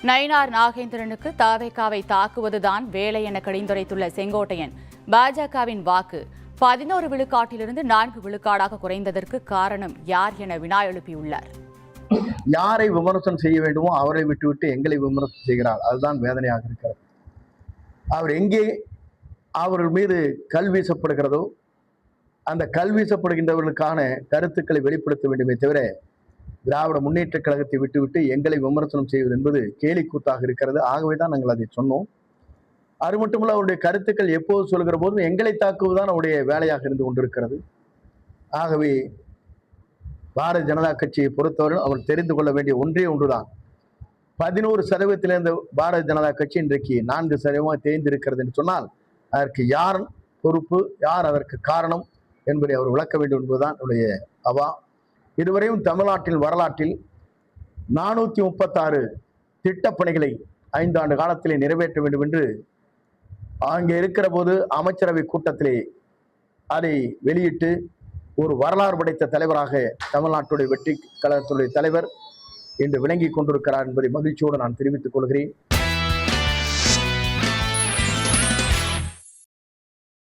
நயினார் நாகேந்திரனுக்கு தவேகாவை தாக்குவதுதான் வேலை என கடிந்துரைத்துள்ள செங்கோட்டையன், பாஜகவின் வாக்கு 11 விழுக்காட்டிலிருந்து 4 விழுக்காடாக குறைந்ததற்கு காரணம் யார் என வினா எழுப்பியுள்ளார். யாரை விமர்சனம் செய்ய வேண்டுமோ அவரை விட்டுவிட்டு எங்களை விமர்சனம் செய்கிறார். அதுதான் வேதனையாக இருக்கிறது. அவர் எங்கே அவர்கள் மீது கல் வீசப்படுகிறதோ அந்த கல் வீசப்படுகின்றவர்களுக்கான கருத்துக்களை வெளிப்படுத்த வேண்டுமே தவிர திராவிட முன்னேற்ற கழகத்தை விட்டுவிட்டு எங்களை விமர்சனம் செய்வது என்பது கேலிக்கூத்தாக இருக்கிறது. ஆகவே தான் நாங்கள் அதை சொன்னோம். அது மட்டுமல்ல, அவருடைய கருத்துக்கள் எப்போது சொல்கிற போதும் எங்களை தாக்குவதுதான் அவருடைய வேலையாக இருந்து கொண்டிருக்கிறது. ஆகவே பாரதிய ஜனதா கட்சியை பொறுத்தவரை அவர் தெரிந்து கொள்ள வேண்டிய ஒன்றே ஒன்றுதான், 11% இருந்த பாரதிய ஜனதா கட்சி இன்றைக்கு 4% தேர்ந்திருக்கிறது என்று சொன்னால் அதற்கு யார் பொறுப்பு, யார் அதற்கு காரணம் என்பதை அவர் விளக்க வேண்டும் என்பதுதான் அவருடைய அவா. இதுவரையும் தமிழ்நாட்டில் வரலாற்றில் 436 திட்டப்பணிகளை 5 ஆண்டு காலத்திலே நிறைவேற்ற வேண்டும் என்று அங்கே இருக்கிற போது அமைச்சரவை கூட்டத்திலே அதை வெளியிட்டு ஒரு வரலாறு படைத்த தலைவராக தமிழ்நாட்டுடைய வெற்றி கழகத்துடைய தலைவர் இன்று விளங்கி கொண்டிருக்கிறார் என்பதை மகிழ்ச்சியோடு நான் தெரிவித்துக் கொள்கிறேன்.